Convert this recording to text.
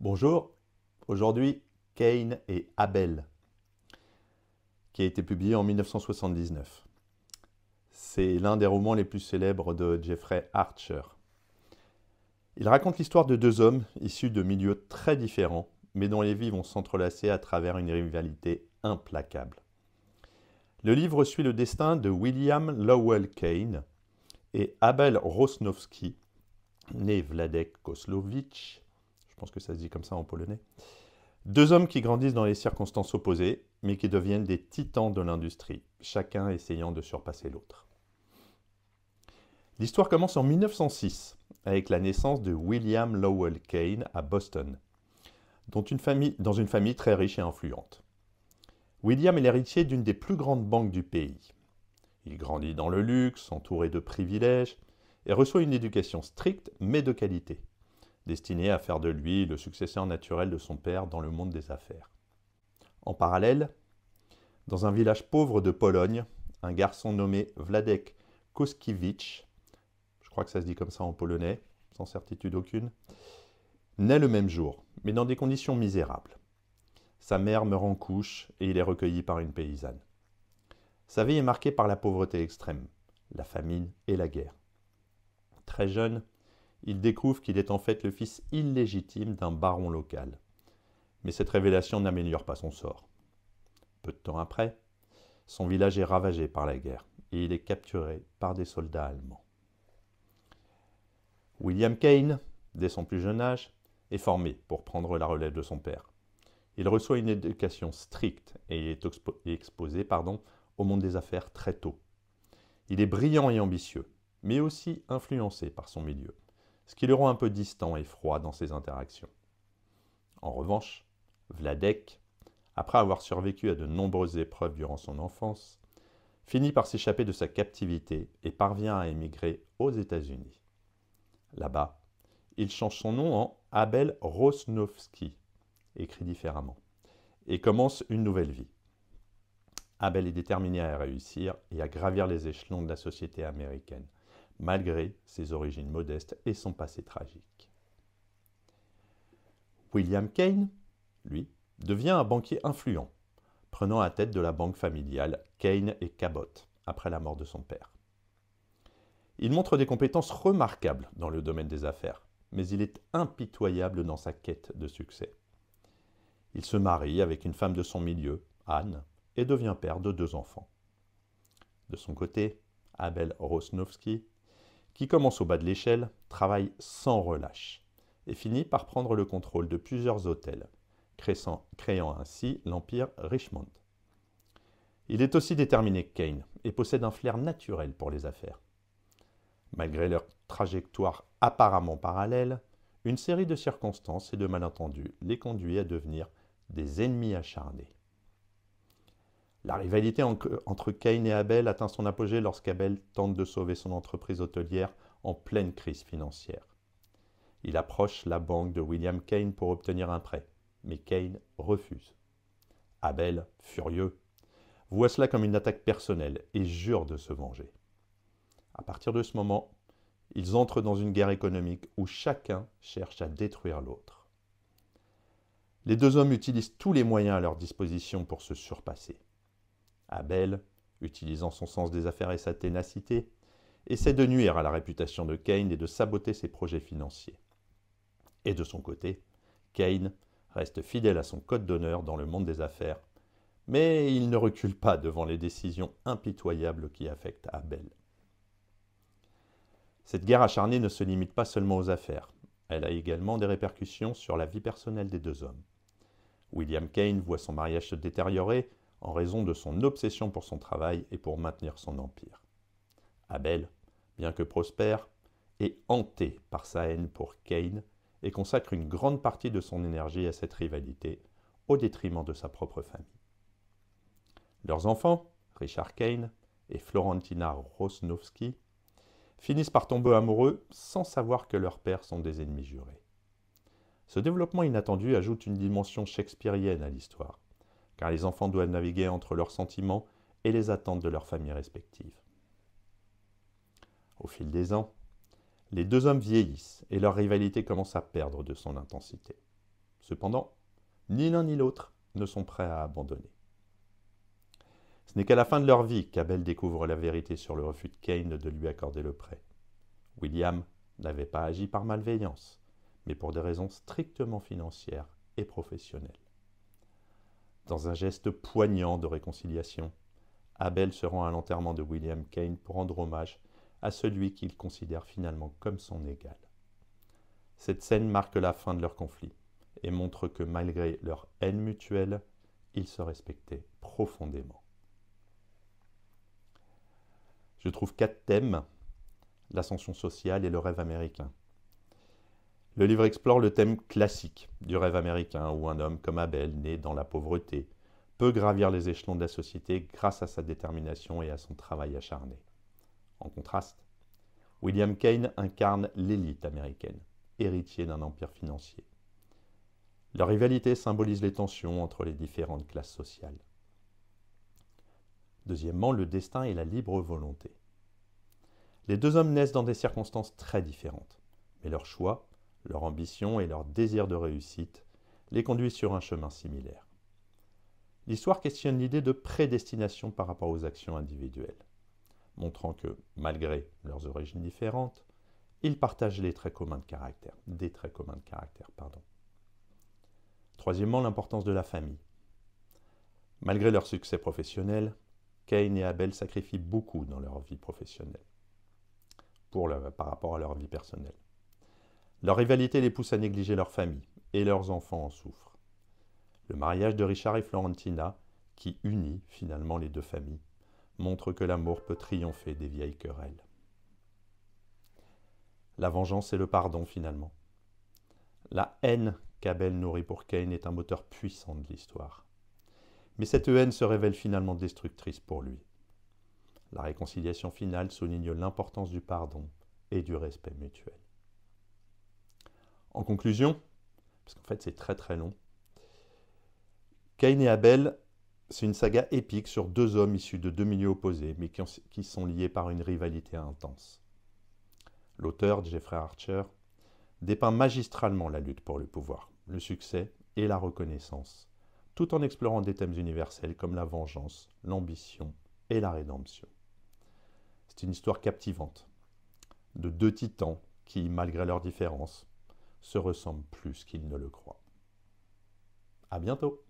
Bonjour, aujourd'hui Cain et Abel, qui a été publié en 1979. C'est l'un des romans les plus célèbres de Jeffrey Archer. Il raconte l'histoire de deux hommes issus de milieux très différents, mais dont les vies vont s'entrelacer à travers une rivalité implacable. Le livre suit le destin de William Lowell Cain et Abel Rosnowski, né Wladek Koslowicz, je pense que ça se dit comme ça en polonais. Deux hommes qui grandissent dans les circonstances opposées, mais qui deviennent des titans de l'industrie, chacun essayant de surpasser l'autre. L'histoire commence en 1906, avec la naissance de William Lowell Cain à Boston, dans une famille très riche et influente. William est l'héritier d'une des plus grandes banques du pays. Il grandit dans le luxe, entouré de privilèges, et reçoit une éducation stricte mais de qualité, destinée à faire de lui le successeur naturel de son père dans le monde des affaires. En parallèle, dans un village pauvre de Pologne, un garçon nommé Wladek Koskiewicz, je crois que ça se dit comme ça en polonais, sans certitude aucune, naît le même jour, mais dans des conditions misérables. Sa mère meurt en couche et il est recueilli par une paysanne. Sa vie est marquée par la pauvreté extrême, la famine et la guerre. Très jeune, il découvre qu'il est en fait le fils illégitime d'un baron local. Mais cette révélation n'améliore pas son sort. Peu de temps après, son village est ravagé par la guerre et il est capturé par des soldats allemands. William Cain, dès son plus jeune âge, est formé pour prendre la relève de son père. Il reçoit une éducation stricte et est exposé au monde des affaires très tôt. Il est brillant et ambitieux, mais aussi influencé par son milieu, ce qui le rend un peu distant et froid dans ses interactions. En revanche, Wladek, après avoir survécu à de nombreuses épreuves durant son enfance, finit par s'échapper de sa captivité et parvient à émigrer aux États-Unis. Là-bas, il change son nom en Abel Rosnowski, écrit différemment, et commence une nouvelle vie. Abel est déterminé à réussir et à gravir les échelons de la société américaine, malgré ses origines modestes et son passé tragique. William Cain, lui, devient un banquier influent, prenant la tête de la banque familiale Cain et Cabot après la mort de son père. Il montre des compétences remarquables dans le domaine des affaires, mais il est impitoyable dans sa quête de succès. Il se marie avec une femme de son milieu, Anne, et devient père de deux enfants. De son côté, Abel Rosnowski, qui commence au bas de l'échelle, travaille sans relâche et finit par prendre le contrôle de plusieurs hôtels, créant ainsi l'empire Richmond. Il est aussi déterminé que Cain et possède un flair naturel pour les affaires. Malgré leur trajectoire apparemment parallèle, une série de circonstances et de malentendus les conduit à devenir des ennemis acharnés. La rivalité entre Cain et Abel atteint son apogée lorsqu'Abel tente de sauver son entreprise hôtelière en pleine crise financière. Il approche la banque de William Cain pour obtenir un prêt, mais Cain refuse. Abel, furieux, voit cela comme une attaque personnelle et jure de se venger. À partir de ce moment, ils entrent dans une guerre économique où chacun cherche à détruire l'autre. Les deux hommes utilisent tous les moyens à leur disposition pour se surpasser. Abel, utilisant son sens des affaires et sa ténacité, essaie de nuire à la réputation de Cain et de saboter ses projets financiers. Et de son côté, Cain reste fidèle à son code d'honneur dans le monde des affaires, mais il ne recule pas devant les décisions impitoyables qui affectent Abel. Cette guerre acharnée ne se limite pas seulement aux affaires, elle a également des répercussions sur la vie personnelle des deux hommes. William Cain voit son mariage se détériorer en raison de son obsession pour son travail et pour maintenir son empire. Abel, bien que prospère, est hanté par sa haine pour Cain et consacre une grande partie de son énergie à cette rivalité, au détriment de sa propre famille. Leurs enfants, Richard Cain et Florentina Rosnowski, finissent par tomber amoureux sans savoir que leurs pères sont des ennemis jurés. Ce développement inattendu ajoute une dimension shakespearienne à l'histoire, car les enfants doivent naviguer entre leurs sentiments et les attentes de leurs familles respectives. Au fil des ans, les deux hommes vieillissent et leur rivalité commence à perdre de son intensité. Cependant, ni l'un ni l'autre ne sont prêts à abandonner. Ce n'est qu'à la fin de leur vie qu'Abel découvre la vérité sur le refus de Cain de lui accorder le prêt. William n'avait pas agi par malveillance, mais pour des raisons strictement financières et professionnelles. Dans un geste poignant de réconciliation, Abel se rend à l'enterrement de William Cain pour rendre hommage à celui qu'il considère finalement comme son égal. Cette scène marque la fin de leur conflit et montre que malgré leur haine mutuelle, ils se respectaient profondément. Je trouve 4 thèmes: l'ascension sociale et le rêve américain. Le livre explore le thème classique du rêve américain où un homme comme Abel, né dans la pauvreté, peut gravir les échelons de la société grâce à sa détermination et à son travail acharné. En contraste, William Cain incarne l'élite américaine, héritier d'un empire financier. Leur rivalité symbolise les tensions entre les différentes classes sociales. Deuxièmement, le destin et la libre volonté. Les deux hommes naissent dans des circonstances très différentes, mais leur choix, leur ambition et leur désir de réussite les conduisent sur un chemin similaire. L'histoire questionne l'idée de prédestination par rapport aux actions individuelles, montrant que, malgré leurs origines différentes, ils partagent des traits communs de caractère. Troisièmement, l'importance de la famille. Malgré leur succès professionnel, Cain et Abel sacrifient beaucoup dans leur vie professionnelle par rapport à leur vie personnelle. Leur rivalité les pousse à négliger leur famille, et leurs enfants en souffrent. Le mariage de Richard et Florentina, qui unit finalement les deux familles, montre que l'amour peut triompher des vieilles querelles. La vengeance et le pardon finalement. La haine qu'Abel nourrit pour Cain est un moteur puissant de l'histoire. Mais cette haine se révèle finalement destructrice pour lui. La réconciliation finale souligne l'importance du pardon et du respect mutuel. En conclusion, parce qu'en fait c'est très très long, Cain et Abel, c'est une saga épique sur deux hommes issus de deux milieux opposés, mais qui sont liés par une rivalité intense. L'auteur, Jeffrey Archer, dépeint magistralement la lutte pour le pouvoir, le succès et la reconnaissance, tout en explorant des thèmes universels comme la vengeance, l'ambition et la rédemption. C'est une histoire captivante, de deux titans qui, malgré leurs différences, se ressemblent plus qu'ils ne le croient. À bientôt!